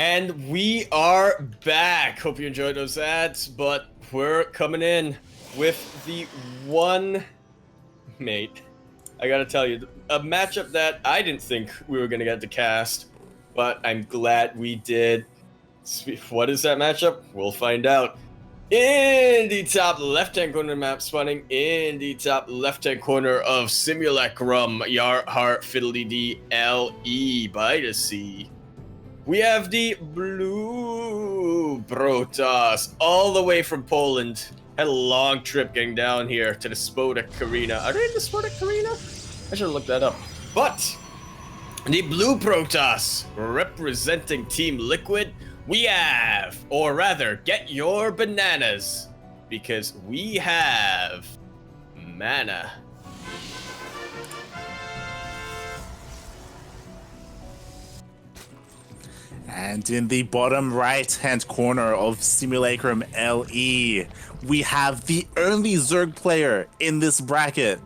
And we are back. Hope you enjoyed those ads, but we're coming in with the one mate. I gotta tell you, a matchup that I didn't think we were gonna get to cast, but I'm glad we did. What is that matchup? We'll find out. In the top left-hand corner of the map, spawning in the top left-hand corner of Simulacrum, Yar Heart Fiddly D L E by the sea. We have the blue Protoss all the way from Poland. Had a long trip getting down here to the Spodek Arena. Are they in the Spodek Arena? I should have looked that up. But the blue Protoss representing Team Liquid, we have, or rather, get your bananas, because we have mana. And in the bottom right-hand corner of Simulacrum LE, we have the only Zerg player in this bracket.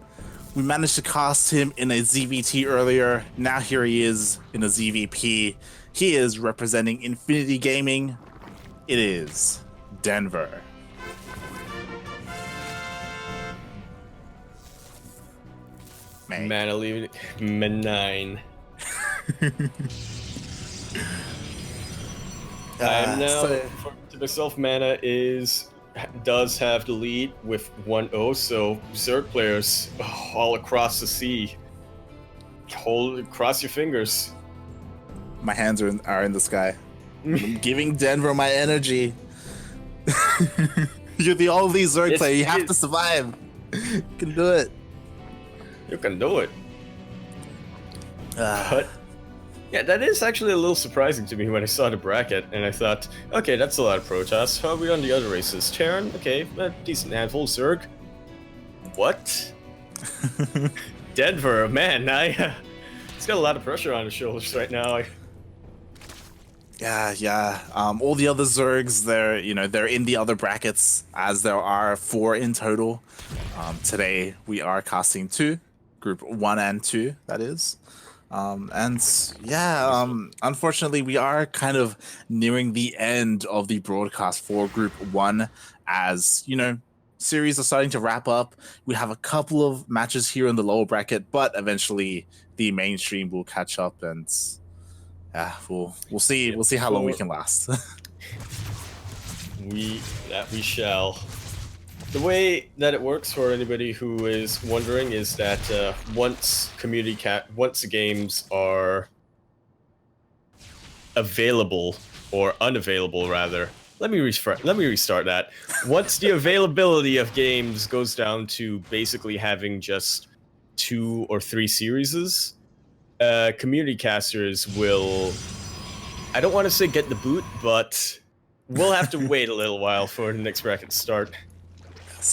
We managed to cast him in a ZvT earlier. Now here he is in a ZvP. He is representing Infinity Gaming. It is Denver. Mana leaving nine. I am now, to myself, mana does have the lead with 1-0, so Zerg players all across the sea. Cross your fingers. My hands are in the sky. I'm giving Denver my energy. You're the only Zerg player. You have to survive. You can do it. You can do it. But yeah, that is actually a little surprising to me when I saw the bracket, and I thought, okay, that's a lot of Protoss. How are we on the other races? Terran, okay, a decent handful. Zerg, what? Denver, man, it's got a lot of pressure on his shoulders right now. Yeah. All the other Zergs, they're in the other brackets, as there are 4 in total. Today we are casting 2, group 1 and 2, that is. Unfortunately, we are kind of nearing the end of the broadcast for Group 1, as, series are starting to wrap up. We have a couple of matches here in the lower bracket, but eventually the mainstream will catch up, and we'll see how long we can last. we shall. The way that it works, for anybody who is wondering, is that once the games are available, or unavailable rather. Let me restart that. Once the availability of games goes down to basically having just 2 or 3 series, community casters will, I don't want to say get the boot, but we'll have to wait a little while for the next bracket to start.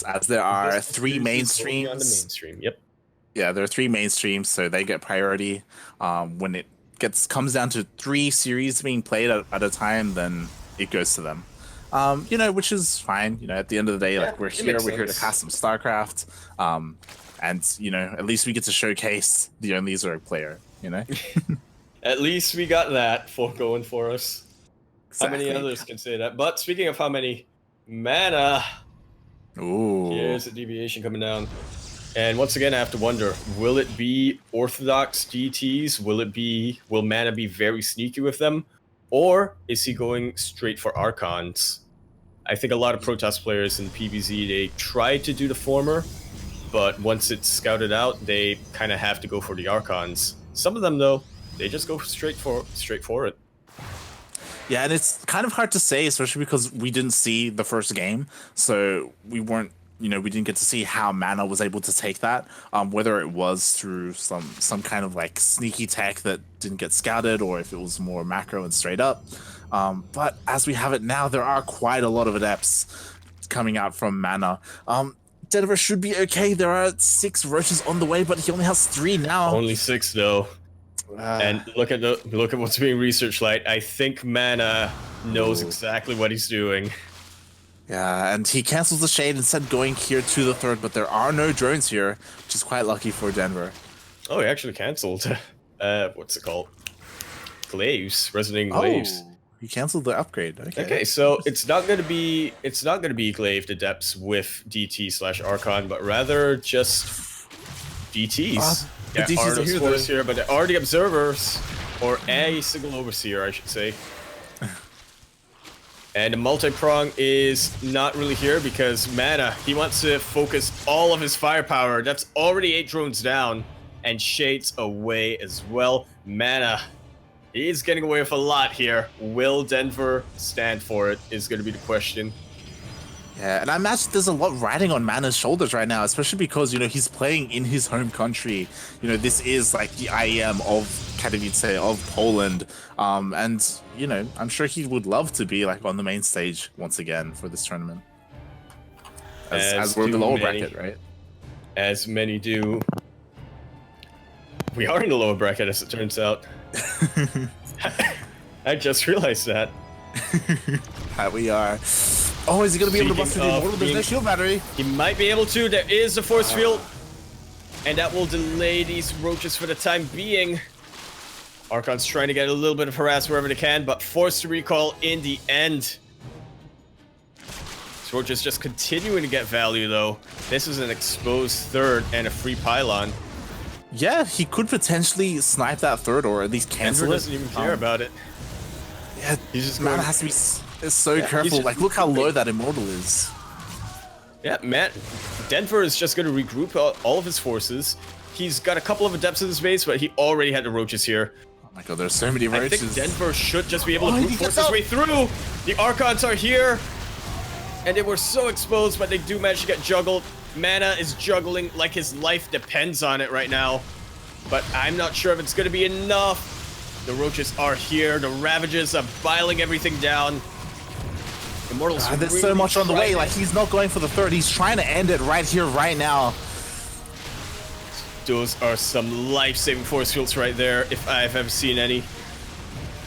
As there are 3 mainstreams. On the mainstream, yep. Yeah, there are 3 mainstreams, so they get priority. When it comes down to 3 series being played at a time, then it goes to them. Which is fine. At the end of the day, we're here to cast some StarCraft, and at least we get to showcase the only Zerg player. At least we got that going for us. Exactly. How many others can say that? But speaking of how many, mana. Ooh. Here's a deviation coming down. And once again, I have to wonder, will it be Orthodox DTs? Will mana be very sneaky with them? Or is he going straight for Archons? I think a lot of Protoss players in PvZ, they try to do the former, but once it's scouted out, they kind of have to go for the Archons. Some of them, though, they just go straight for it. Yeah, and it's kind of hard to say, especially because we didn't see the first game, so we didn't get to see how mana was able to take that, whether it was through some kind of sneaky tech that didn't get scouted, or if it was more macro and straight up. But as we have it now, there are quite a lot of adepts coming out from mana. Denver should be okay. There are 6 roaches on the way, but he only has 3 now. Only 6 though. And look at what's being researched. I think mana knows exactly what he's doing. Yeah, and he cancels the shade instead going here to the 3rd, but there are no drones here, which is quite lucky for Denver. Oh, he actually canceled. What's it called? Glaives, resonating glaives. he canceled the upgrade. Okay, so it's not gonna be glaive adepts with DT/Archon, but rather just DTs. The There DTs are are those here, force though. here, but there are the observers, or a single overseer, I should say. And the multi-prong is not really here because Mana, he wants to focus all of his firepower. That's already 8 drones down, and Shades away as well. Mana, he's getting away with a lot here. Will Denver stand for it is going to be the question. Yeah, and I imagine there's a lot riding on Mana's shoulders right now, especially because, you know, he's playing in his home country. You know, this is like the IEM of Katowice, of Poland. And, you know, I'm sure he would love to be like on the main stage once again for this tournament. As we're in the lower bracket, right? As many do. We are in the lower bracket, as it turns out. I just realized that. We are. Oh, is he going to be able to bust through the immortal? There's no shield battery. He might be able to. There is a force field. And that will delay these roaches for the time being. Archon's trying to get a little bit of harass wherever they can, but forced to recall in the end. This roach is just continuing to get value, though. This is an exposed third and a free pylon. Yeah, he could potentially snipe that third or at least cancel Denver doesn't even care about it. Yeah, he's just Man has to be so careful. Like, look how low that immortal is. Yeah, Denver is just going to regroup all of his forces. He's got a couple of adepts in his base, but he already had the roaches here. Oh my god, there's so many roaches. I think Denver should just be able to brute force his way through. The Archons are here, and they were so exposed, but they do manage to get juggled. Mana is juggling like his life depends on it right now, but I'm not sure if it's going to be enough. The roaches are here. The Ravages are biling everything down. Immortals there's really so much on the way. Like, he's not going for the third. He's trying to end it right here, right now. Those are some life-saving force fields right there, if I've ever seen any.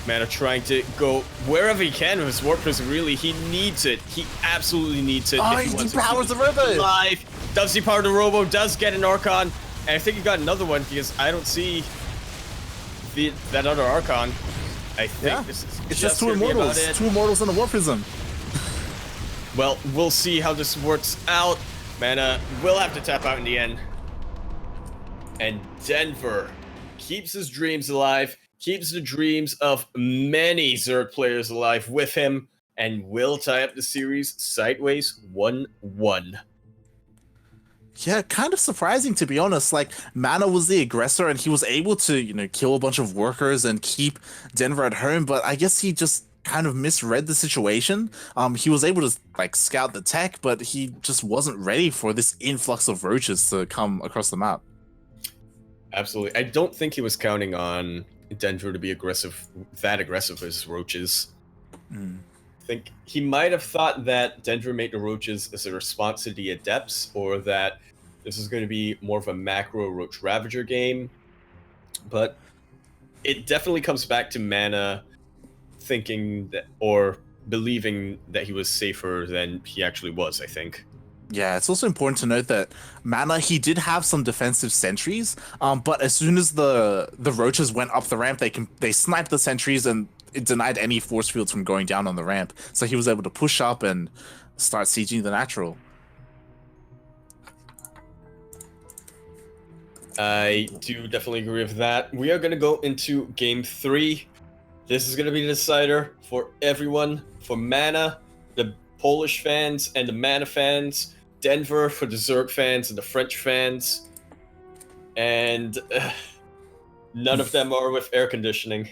Mana trying to go wherever he can with his Warp Prism, really. He needs it. He absolutely needs it. Oh, he depowers the Robo! Does depower the Robo, does get an Archon. And I think he got another one because I don't see that other Archon. I think this is it's just two Immortals. 2 Immortals and a Warp Prism. Well, we'll see how this works out. Mana will have to tap out in the end. And Denver keeps his dreams alive, keeps the dreams of many Zerg players alive with him, and will tie up the series sideways 1-1. Yeah, kind of surprising, to be honest. Like, Mana was the aggressor, and he was able to, you know, kill a bunch of workers and keep Denver at home, but I guess he just kind of misread the situation. He was able to, like, scout the tech, but he just wasn't ready for this influx of roaches to come across the map. Absolutely. I don't think he was counting on Denver to be that aggressive as roaches. I think he might have thought that Denver made the roaches as a response to the adepts, or that this is going to be more of a macro roach ravager game. But it definitely comes back to Mana thinking that, or believing that he was safer than he actually was, I think. Yeah, it's also important to note that Mana, he did have some defensive sentries, but as soon as the roaches went up the ramp, they sniped the sentries and it denied any force fields from going down on the ramp. So he was able to push up and start sieging the natural. I do definitely agree with that. We are going to go into game 3. This is going to be the decider for everyone, for Mana, the Polish fans and the Mana fans, Denver for the Zerg fans and the French fans, and none of them are with air conditioning.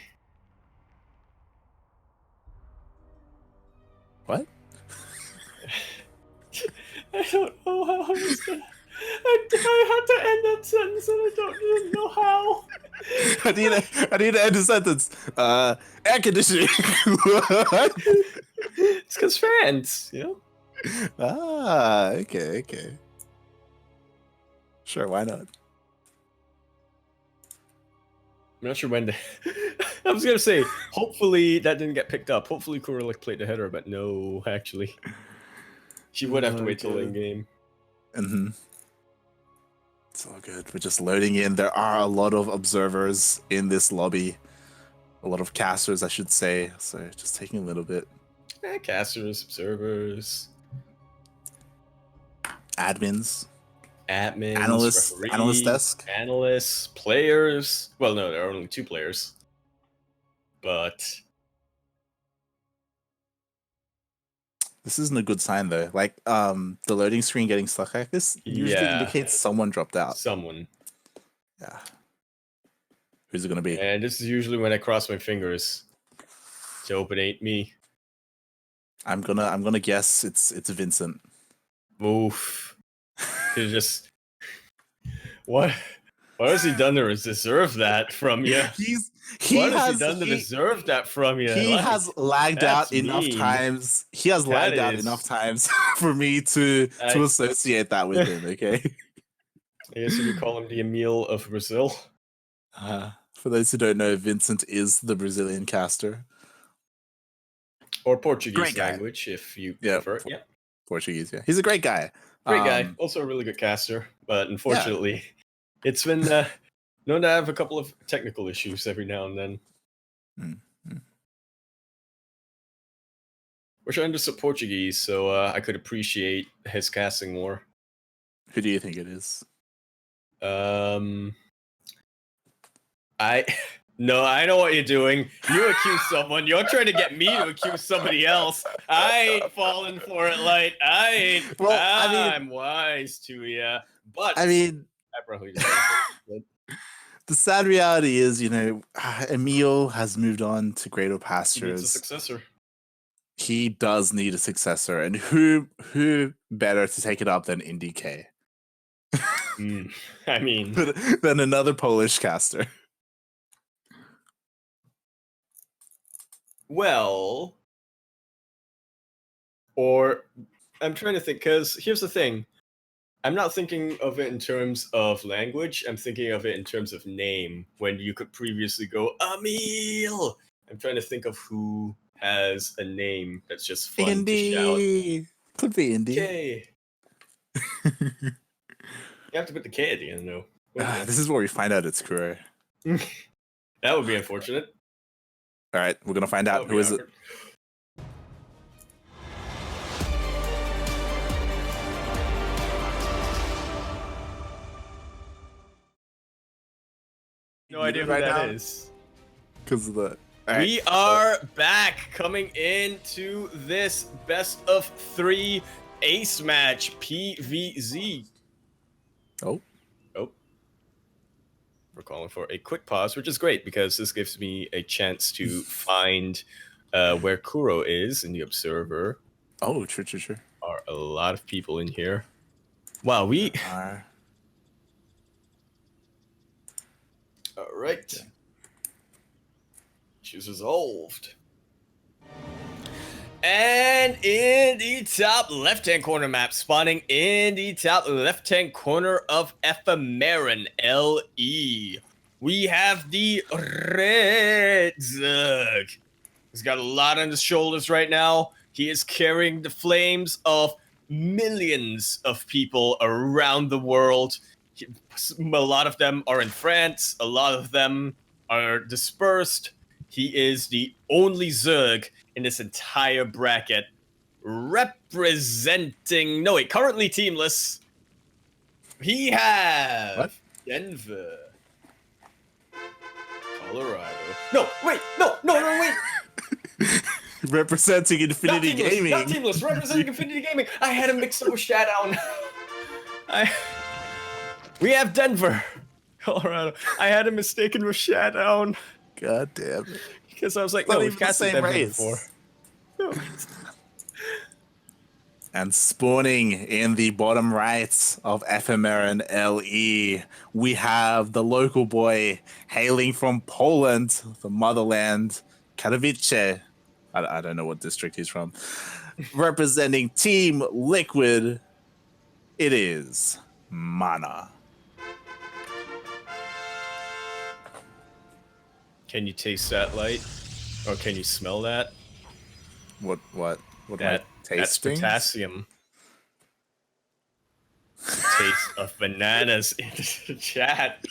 What? I don't know how I was gonna... I had to end that sentence and I don't even know how. I need to end the sentence. Air conditioning. It's because fans, you know? Ah, okay. Sure, why not? I'm not sure when to... I was gonna say, hopefully that didn't get picked up. Hopefully Kuralik played the header, but no, actually. She would have to wait till in game. It's all good. We're just loading in. There are a lot of observers in this lobby. a lot of casters, I should say. So just taking a little bit. Casters, observers, Admins, admins, analyst referees, desk. analysts, players. Well, no, there are only 2 players. But This isn't a good sign though. Like the loading screen getting stuck like this usually yeah, indicates someone dropped out. someone. Yeah. Who's it gonna be? And this is usually when I cross my fingers to hope it ain't me. I'm gonna guess it's Vincent. Oof. He's just what has he done to deserve that from you? What has he done to deserve that from you? He has lagged out enough times. He has lagged out enough times for me to associate that with him. Okay. I guess you could call him the Emil of Brazil. For those who don't know, Vincent is the Brazilian caster. Or Portuguese language, if you prefer. Yeah. Portuguese, yeah. He's a great guy. Great guy. Also a really good caster. But unfortunately, it's been known to have a couple of technical issues every now and then. Mm-hmm. Wish I understood Portuguese, so I could appreciate his casting more. Who do you think it is? I know what you're doing. You accuse someone. You're trying to get me to accuse somebody else. I ain't falling for it, Light. I ain't. Well, I'm wise to you, but I probably the sad reality is, Emil has moved on to greater pastures. He needs a successor. He does need a successor, and who better to take it up than IndieK? Than another Polish caster. Well, or I'm trying to think, because here's the thing. I'm not thinking of it in terms of language. I'm thinking of it in terms of name, when you could previously go, Emil! I'm trying to think of who has a name that's just fun to shout. Could be Indy. K. You have to put the K at the end, though. This is where we find out it's Kuro. That would be unfortunate. All right, we're gonna find out who is it. No idea who that is. Because of the. We are back, coming into this best of 3 ace match PVZ. Oh. We're calling for a quick pause, which is great because this gives me a chance to find where Kuro is in the observer. Oh, true. Are a lot of people in here. Wow, we are. All right. Okay. Issues resolved. And in the top left-hand corner map, spawning in the top left-hand corner of Ephemeran LE, we have the Red Zug. He's got a lot on his shoulders right now. He is carrying the flames of millions of people around the world. A lot of them are in France. A lot of them are dispersed. He is the only Zerg in this entire bracket representing... No, wait, currently teamless. We have Denver, Colorado. No, wait, no, wait. Representing Infinity Gaming. Not teamless, representing Infinity Gaming. I had him mixed up with Showdown. We have Denver, Colorado. I had him mistaken with Showdown. God damn it. Because I was like, no, we've casted Denver before. No. And spawning in the bottom right of Ephemeran LE, we have the local boy hailing from Poland, the motherland, Katowice. I don't know what district he's from. Representing Team Liquid, it is Mana. Can you taste that, Light? Or can you smell that? What That's potassium. The taste of bananas in the chat.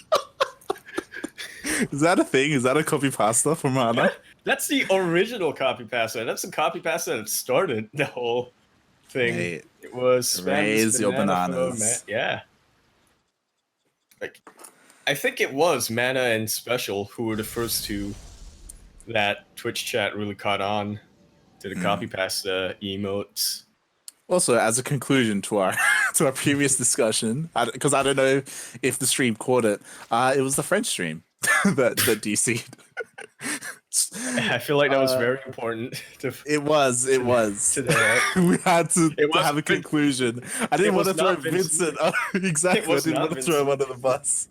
Is that a thing? Is that a copy pasta for Mana? That's the original copy pasta. That's the copy pasta that started the whole thing. Mate, It was spam this raise your banana for bananas. yeah. Like, I think it was Mana and Special who were the first two that Twitch chat really caught on to the copy pasta emotes. Also, as a conclusion to our to our previous discussion, because I don't know if the stream caught it, it was the French stream that DC'd. I feel like that was very important. It was. Today. We had to have a conclusion. I didn't want to throw Vincent. Exactly. I didn't want to throw him under the bus.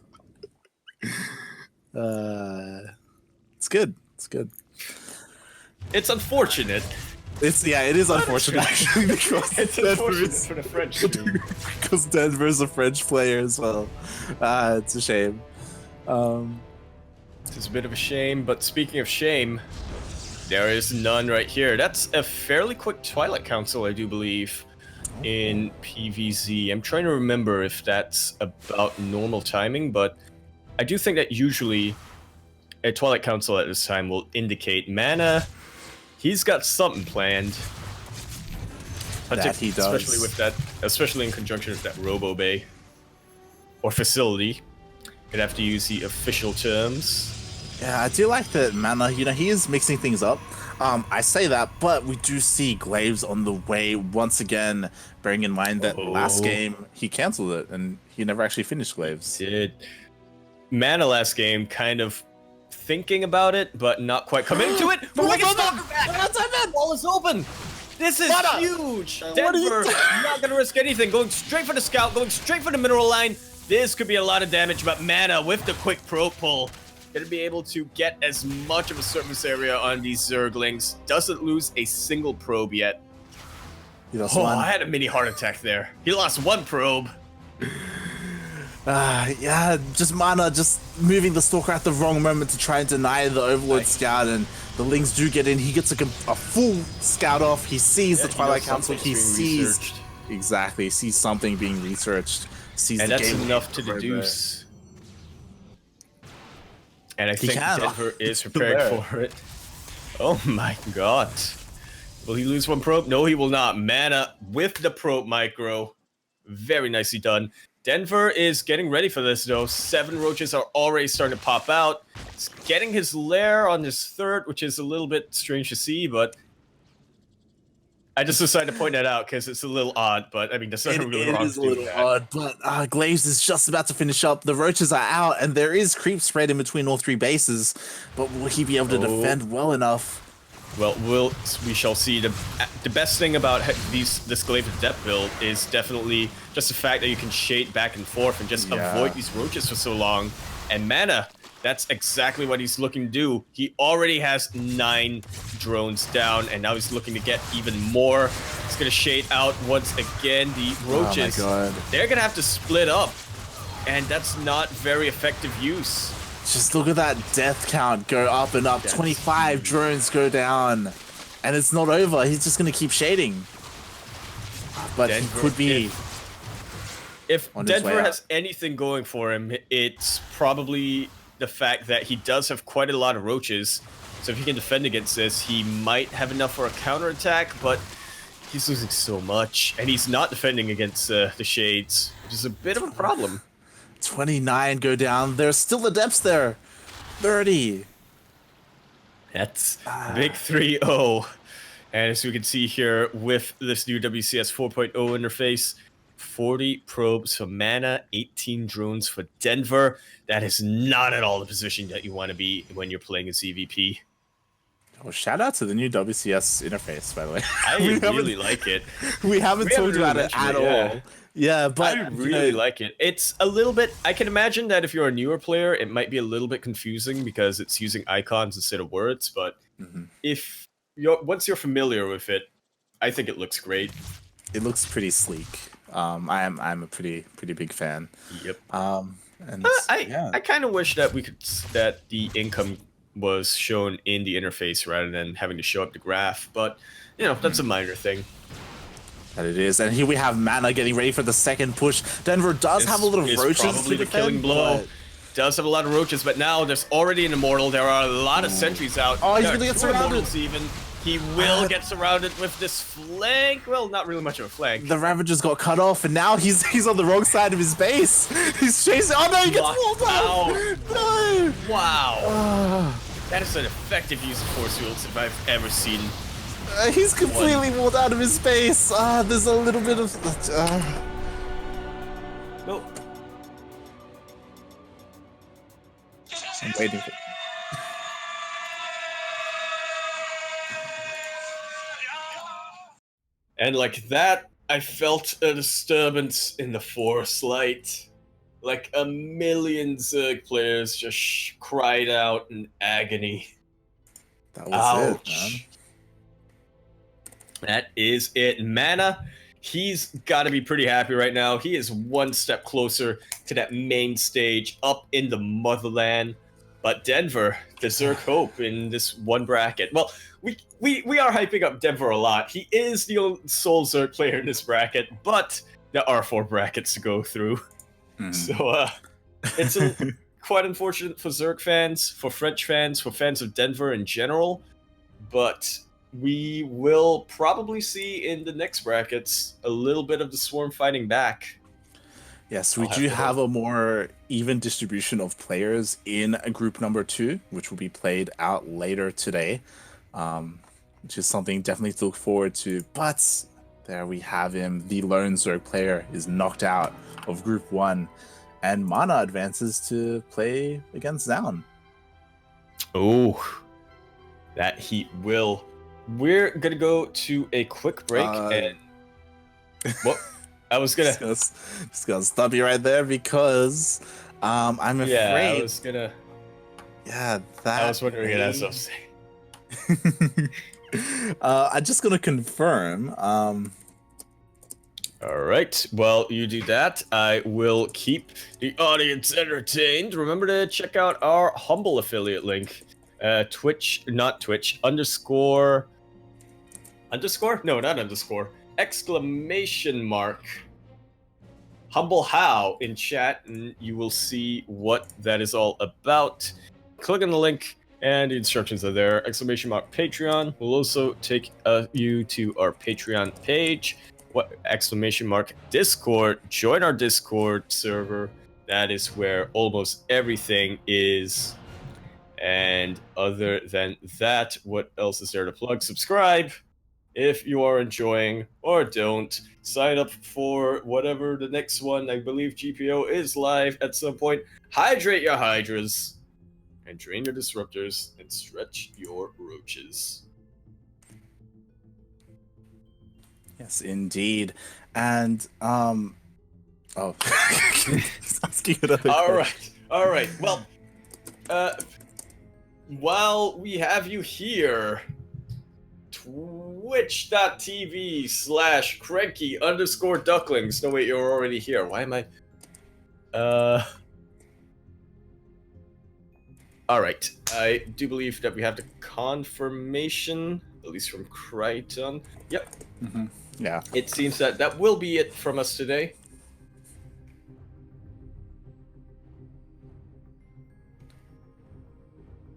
It's good. It's good. It's unfortunate. It is unfortunate actually because It's unfortunate for the French team. because Denver's a French player as well. It's a shame. It's a bit of a shame, but speaking of shame, there is none right here. That's a fairly quick Twilight Council, I do believe, in PvZ. I'm trying to remember if that's about normal timing, but I do think that usually a Twilight Council at this time will indicate Mana. He's got something planned. That he does. Especially with that, especially in conjunction with that Robo Bay or facility. You'd have to use the official terms. Yeah, I do like that Mana. You know, he is mixing things up. I say that, but we do see Glaives on the way once again. Bearing in mind that last game he canceled it and he never actually finished Glaives. Did Mana last game kind of thinking about it, but not quite committing to it. Wall is open. This is huge. Denver not gonna risk anything. Going straight for the scout. Going straight for the mineral line. This could be a lot of damage, but Mana with the quick probe pull gonna be able to get as much of a surface area on these Zerglings. Doesn't lose a single probe yet. I had a mini heart attack there. He lost one probe. Yeah, just Mana just moving the Stalker at the wrong moment to try and deny the Overlord Scout, and the Lings do get in. He gets a full scout off. He sees the Twilight Council. He sees exactly sees something being researched. Sees and the that's game enough to deduce. And I think Denver is prepared for it. Oh my god. Will he lose one probe? No, he will not. Mana with the probe micro. Very nicely done. Denver is getting ready for this, though. 7 roaches are already starting to pop out. He's getting his lair on his third, which is a little bit strange to see, but I just decided to point that out because it's a little odd, but I mean, that's not really wrong. It is a little odd, but Glaives is just about to finish up. The roaches are out, and there is creep spread in between all 3 bases, but will he be able to defend well enough? Well, we shall see. The best thing about this Glaive of Depth build is definitely just the fact that you can shade back and forth and just avoid these roaches for so long. And Mana, that's exactly what he's looking to do. He already has 9 drones down, and now he's looking to get even more. He's going to shade out once again. The roaches, they're going to have to split up, and that's not very effective use. Just look at that death count go up and up. 25 drones go down, and it's not over. He's just going to keep shading. But Denver, he could be... If Denver has anything going for him, it's probably the fact that he does have quite a lot of roaches. So if he can defend against this, he might have enough for a counterattack, but he's losing so much. And he's not defending against the Shades, which is a bit of a problem. 29 go down. There's still the depths there. 30. That's big 3-0. And as we can see here with this new WCS 4.0 interface, 40 probes for Mana, 18 drones for Denver. That is not at all the position that you want to be when you're playing a ZvP. Oh, shout out to the new WCS interface, by the way. I really like it. We haven't talked about it at all. Yeah, but I really like it. It's a little bit, I can imagine that if you're a newer player, it might be a little bit confusing because it's using icons instead of words, but if once you're familiar with it, I think it looks great. It looks pretty sleek. I'm a pretty big fan. Yep. And I kind of wish that that the income was shown in the interface rather than having to show up the graph, but you know, that's a minor thing. That it is. And here we have Mana getting ready for the second push. Denver does have a little roaches probably to the killing defend, blow. does have a lot of roaches, but now there's already an immortal. There are a lot of sentries out. Oh, he's There are gonna get 2 surrounded. immortals even. He will get surrounded with this flank. Well, not really much of a flank. The Ravager's got cut off, and now he's on the wrong side of his base. He's chasing. Oh no, he gets walled out. No. Wow. That is an effective use of force fields if I've ever seen. He's completely walled out of his base. There's a little bit of. Nope. I'm waiting for. And like that, I felt a disturbance in the force light. Like a million Zerg players just cried out in agony. That was it, man. Ouch. That is it. Mana, he's got to be pretty happy right now. He is one step closer to that main stage up in the motherland. But Denver, the Zerg hope in this one bracket. Well, we are hyping up Denver a lot. He is the only sole Zerg player in this bracket, but there are 4 brackets to go through. So it's quite unfortunate for Zerg fans, for French fans, for fans of Denver in general. But we will probably see in the next brackets a little bit of the Swarm fighting back. Yes, we do have a more even distribution of players in group number 2, which will be played out later today, which is something definitely to look forward to. But there we have him. The lone Zerg player is knocked out of group 1, and Mana advances to play against Zaun. Oh, that he will. We're going to go to a quick break and... What? I was gonna just gonna stop you right there because I'm afraid. Yeah, I was gonna. Yeah, that. I was wondering as I was saying. I'm just gonna confirm. All right. Well, you do that. I will keep the audience entertained. Remember to check out our Humble affiliate link. Twitch, not Twitch. Underscore. No, not underscore. Exclamation mark Humble How in chat, and you will see what that is all about. Click on the link and the instructions are there. Exclamation mark Patreon will also take you to our Patreon page. What exclamation mark Discord, join our Discord server. That is where almost everything is. And other than that, what else is there to plug? Subscribe if you are enjoying, or don't. Sign up for whatever the next one. I believe GPO is live at some point. Hydrate your hydras, and drain your disruptors, and stretch your roaches. Yes, indeed. And oh, all right. Well, while we have you here, twitch.tv/CranKy_Ducklings. No, wait, you're already here. Why am I? All right. I do believe that we have the confirmation, at least from Crichton. Yep. Yeah. It seems that will be it from us today.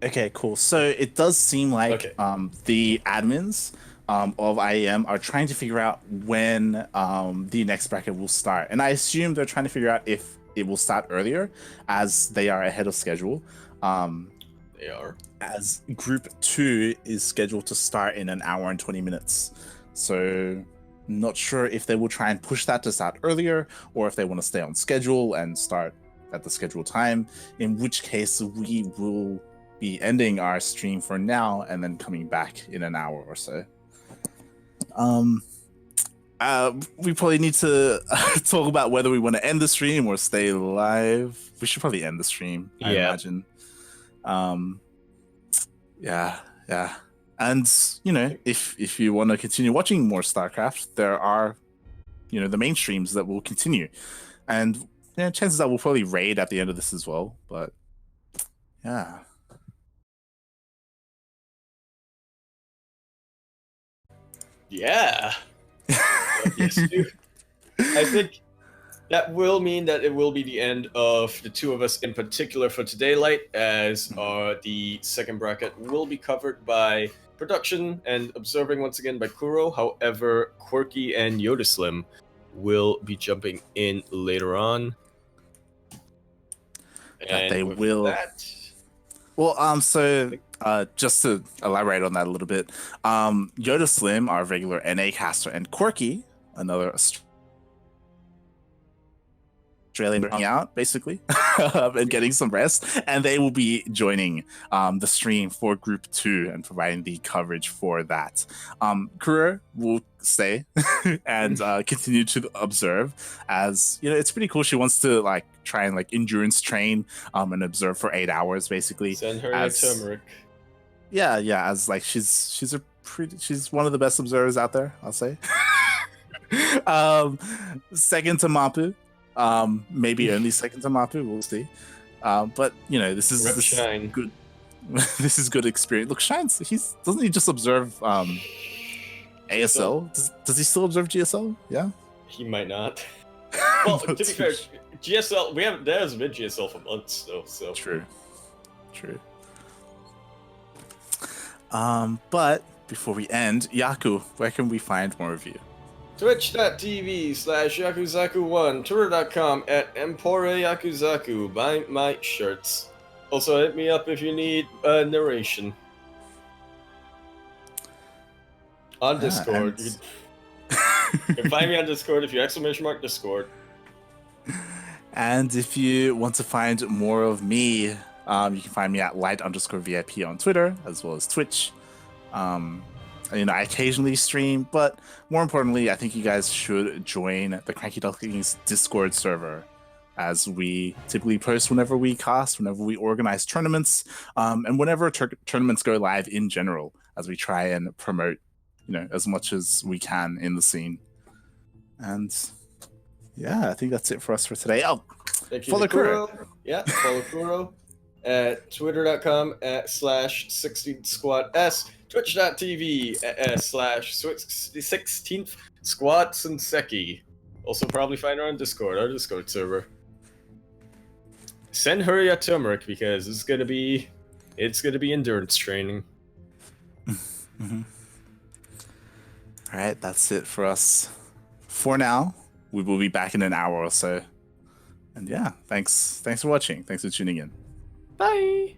Okay, cool. So it does seem like the admins of IEM are trying to figure out when the next bracket will start. And I assume they're trying to figure out if it will start earlier, as they are ahead of schedule. They are. As Group 2 is scheduled to start in 1 hour and 20 minutes. So not sure if they will try and push that to start earlier, or if they want to stay on schedule and start at the scheduled time, in which case we will be ending our stream for now and then coming back in 1 hour or so. We probably need to talk about whether we want to end the stream or stay live. We should probably end the stream, I imagine. Yeah. And, you know, if you want to continue watching more StarCraft, there are, you know, the main streams that will continue. And yeah, chances are we'll probably raid at the end of this as well. But yeah. Yeah. Yes, dude. I think That will mean that it will be the end of the two of us in particular for today, Light, as the second bracket will be covered by production and observing once again by Kuro. However, Quirky and Yoda Slim will be jumping in later on. That they with will. That, Well, so just to elaborate on that a little bit, Yoda Slim, our regular NA caster, and Quirky, another Australian, hung out basically and getting some rest, and they will be joining the stream for Group 2 and providing the coverage for that. Kuro will stay and continue to observe, as you know, it's pretty cool. She wants to like try and like endurance train and observe for 8 hours basically. send her as, your turmeric. Yeah, as like she's one of the best observers out there, I'll say. Second to Mapu. Maybe only second to Mapu, we'll see. But you know, this is good. This is good experience. Look, Shine's doesn't he just observe ASL? Does he still observe GSL? Yeah. He might not. Well, to be fair, GSL there hasn't been GSL for months though, so True. But before we end, Yaku, where can we find more of you? Twitch.tv/Yakuzaku1, Twitter.com @EmporeYakuzaku. Buy my shirts. Also, hit me up if you need narration. On Discord. You can find me on Discord if you !Discord. And if you want to find more of me, you can find me at light_VIP on Twitter, as well as Twitch. You know, I occasionally stream, but more importantly, I think you guys should join the CranKy Ducklings Discord server, as we typically post whenever we cast, whenever we organize tournaments, and whenever tournaments go live in general, as we try and promote, you know, as much as we can in the scene. And yeah, I think that's it for us for today. Oh, thank you, follow Kuro. Yeah, follow Kuro at twitter.com @16squads, twitch.tv /16th Squad Senseki. Also probably find her on Discord, our Discord server. Send her your turmeric because it's gonna be endurance training. All right, that's it for us for now. We will be back in an hour or so. And yeah, thanks for watching. Thanks for tuning in. Bye.